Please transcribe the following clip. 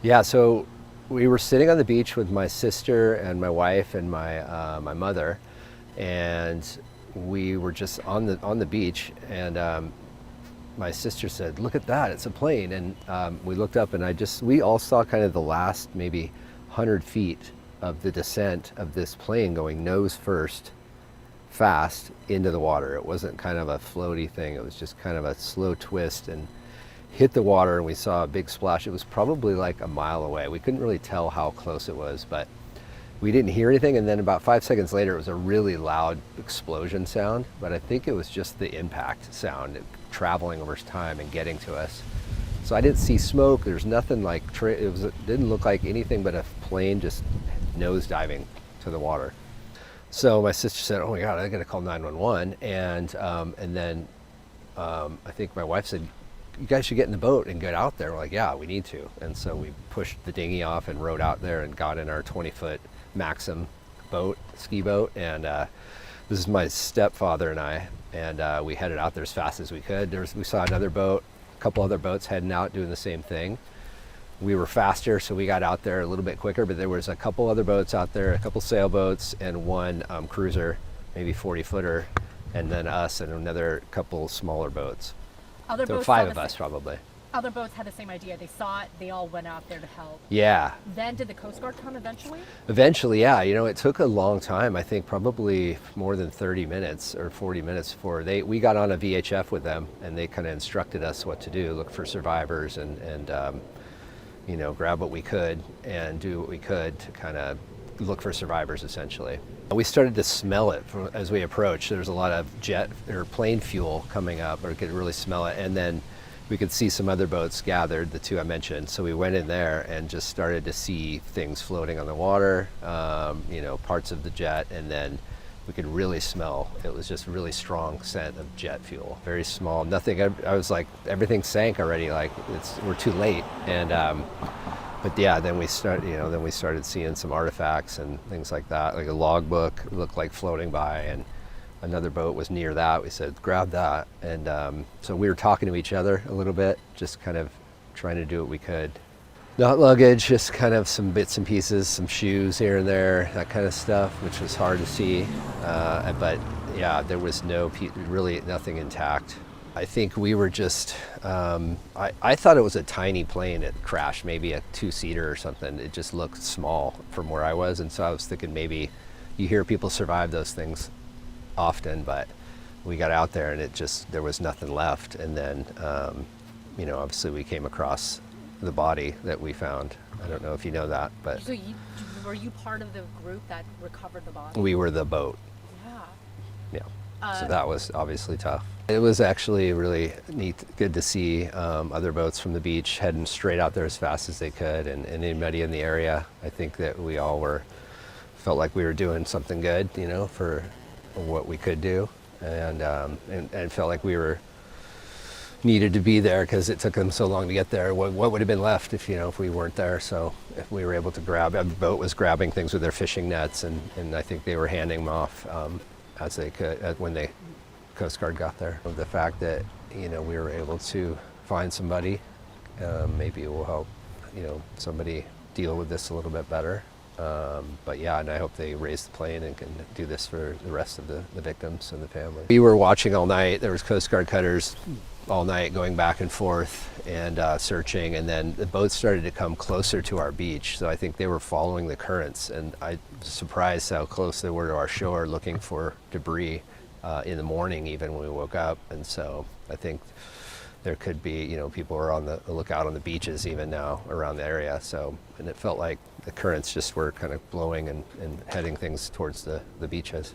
Yeah, so we were sitting on the beach with my sister and my wife and my mother, and we were just on the beach, and my sister said, "Look at that! It's a plane." And we looked up, and we all saw kind of the last maybe 100 feet of the descent of this plane going nose first, fast into the water. It wasn't kind of a floaty thing. It was just kind of a slow twist and hit the water, and we saw a big splash. It was probably like a mile away. We couldn't really tell how close it was, but we didn't hear anything. And then about 5 seconds later, it was a really loud explosion sound, but I think it was just the impact sound traveling over time and getting to us. So I didn't see smoke. There's nothing like, it didn't look like anything but a plane just nose diving to the water. So my sister said, "Oh my God, I got to call 911." And then I think my wife said, "You guys should get in the boat and get out there." We're like, "Yeah, we need to." And so we pushed the dinghy off and rowed out there and got in our 20-foot Maxim boat, ski boat. And this is my stepfather and I. And we headed out there as fast as we could. We saw another boat, a couple other boats heading out doing the same thing. We were faster, so we got out there a little bit quicker, but there was a couple other boats out there, a couple sailboats, and one cruiser, maybe 40-footer, and then us and another couple smaller boats. Other So boats five saw of us probably. Other boats had the same idea. They saw it. They all went out there to help. Yeah. Then did the Coast Guard come eventually? Eventually, yeah. It took a long time. I think probably more than 30 minutes or 40 minutes before we got on a VHF with them, and they kind of instructed us what to do, look for survivors and grab what we could and do what we could to kind of look for survivors, essentially. We started to smell it as we approached. There was a lot of jet or plane fuel coming up, or we could really smell it. And then we could see some other boats gathered, the two I mentioned. So we went in there and just started to see things floating on the water, parts of the jet, and then we could really smell. It was just really strong scent of jet fuel. Very small, nothing. I was like, everything sank already. Like we're too late. And but yeah, then we started seeing some artifacts and things like that. Like a logbook looked like floating by, and another boat was near that. We said, "Grab that." And so we were talking to each other a little bit, just kind of trying to do what we could. Not luggage, just kind of some bits and pieces, some shoes here and there, that kind of stuff, which was hard to see. But yeah, there was really nothing intact. I think we were just, I thought it was a tiny plane that crashed, maybe a 2-seater or something. It just looked small from where I was. And so I was thinking maybe you hear people survive those things often, but we got out there and there was nothing left. And then, obviously we came across the body that we found. I don't know if you know that, but So were you part of the group that recovered the body? we were the boat. Yeah. Yeah. So that was obviously tough. It was actually really neat, good to see other boats from the beach heading straight out there as fast as they could, and anybody in the area. I think that we all felt like we were doing something good, for what we could do, and felt like we were needed to be there because it took them so long to get there. What would have been left if we weren't there? So if we were able to the boat was grabbing things with their fishing nets, and I think they were handing them off as they could when the Coast Guard got there. The fact that we were able to find somebody, maybe it will help somebody deal with this a little bit better. But yeah, and I hope they raise the plane and can do this for the rest of the victims and the family. We were watching all night. There was Coast Guard cutters all night going back and forth and searching, and then the boats started to come closer to our beach. So I think they were following the currents, and I was surprised how close they were to our shore looking for debris in the morning, even when we woke up. And so I think there could be, people are on the lookout on the beaches even now around the area. So, and it felt like the currents just were kind of blowing and heading things towards the beaches.